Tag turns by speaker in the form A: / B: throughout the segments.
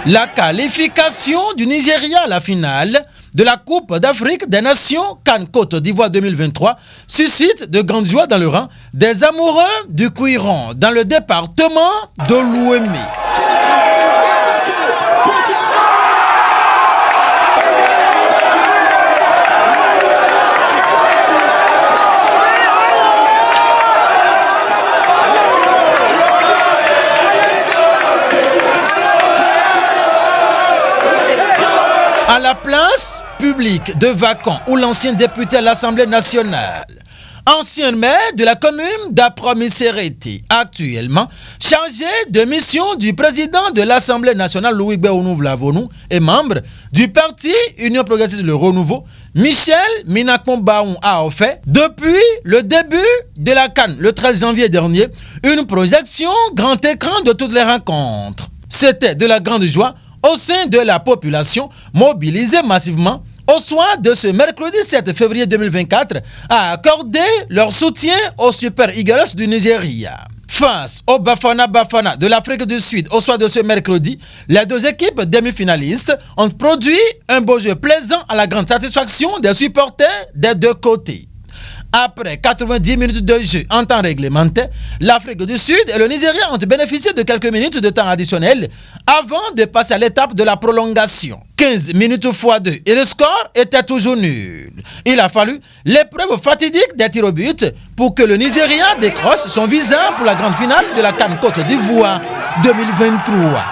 A: La qualification du Nigeria à la finale de la Coupe d'Afrique des Nations CAN Côte d'Ivoire 2023 suscite de grandes joies dans le rang des amoureux du Cuiron dans le département de l'Ouémé. À la place publique de Vacan, où l'ancien député à l'Assemblée nationale, ancien maire de la commune d'Apromisereti, actuellement chargé de mission du président de l'Assemblée nationale, Louis Béounou-Vlavonou, et membre du parti Union Progressiste Le Renouveau, Michel Minakombaoun a offert, depuis le début de la CAN, le 13 janvier dernier, une projection grand écran de toutes les rencontres. C'était de la grande joie au sein de la population mobilisée massivement au soir de ce mercredi 7 février 2024 à accorder leur soutien aux Super Eagles du Nigeria. Face au Bafana Bafana de l'Afrique du Sud au soir de ce mercredi, les deux équipes demi-finalistes ont produit un beau jeu plaisant à la grande satisfaction des supporters des deux côtés. Après 90 minutes de jeu en temps réglementaire, l'Afrique du Sud et le Nigeria ont bénéficié de quelques minutes de temps additionnel avant de passer à l'étape de la prolongation. 15 minutes x 2 et le score était toujours nul. Il a fallu l'épreuve fatidique des tirs au but pour que le Nigeria décroche son visa pour la grande finale de la CAN Côte d'Ivoire 2023.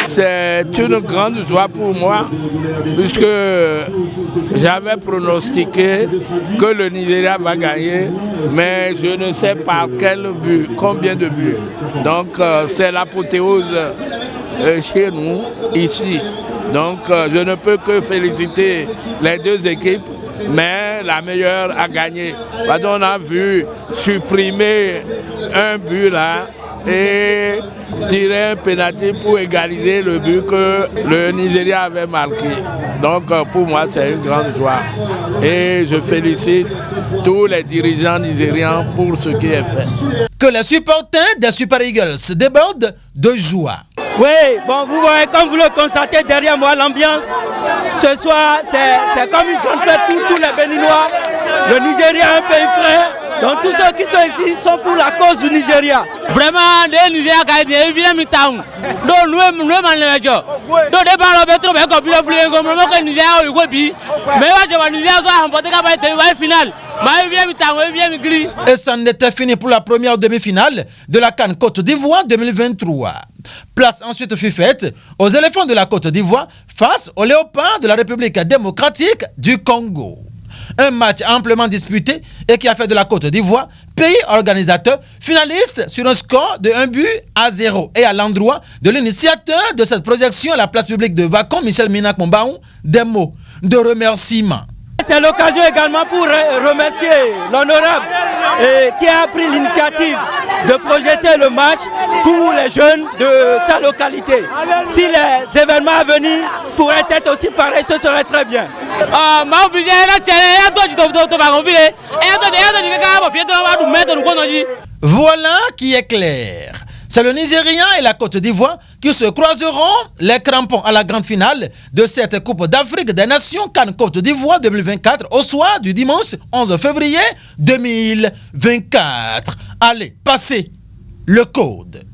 B: C'est une grande joie pour moi, puisque j'avais pronostiqué que le Nigeria va gagner, mais je ne sais par quel but, combien de buts. Donc c'est l'apothéose chez nous, ici. Donc je ne peux que féliciter les deux équipes, mais la meilleure a gagné. On a vu supprimer un but là et tirer un pénalty pour égaliser le but que le Nigeria avait marqué. Donc pour moi c'est une grande joie et je félicite tous les dirigeants nigérians pour ce qui est fait.
A: Que les supporters des Super Eagles débordent de joie.
C: Oui, bon, vous voyez, comme vous le constatez derrière moi, l'ambiance, ce soir, c'est comme une grande fête pour tous les Béninois. Le Nigeria est un pays frère, donc tous ceux qui sont ici sont pour la cause du Nigeria.
D: Vraiment, le Nigeria a gagné, il vient mi-temps. Donc, nous, donc, départ, on peut trouver comme le Nigeria a eu mais le Nigeria a remporté la finale.
A: Et ça n'était fini pour la première demi-finale de la CAN Côte d'Ivoire 2023. Place ensuite fut faite aux éléphants de la Côte d'Ivoire face aux léopards de la République démocratique du Congo. Un match amplement disputé et qui a fait de la Côte d'Ivoire, pays organisateur, finaliste sur un score de 1-0. Et à l'endroit de l'initiateur de cette projection à la place publique de Vacan, Michel Minakombaoun, des mots de remerciement.
C: C'est l'occasion également pour remercier l'honorable qui a pris l'initiative de projeter le match pour les jeunes de sa localité. Si les événements à venir pourraient être aussi pareils, ce serait très bien.
A: Voilà qui est clair. C'est le Nigeria et la Côte d'Ivoire qui se croiseront les crampons à la grande finale de cette Coupe d'Afrique des Nations CAN Côte d'Ivoire 2024 au soir du dimanche 11 février 2024. Allez, passez le code.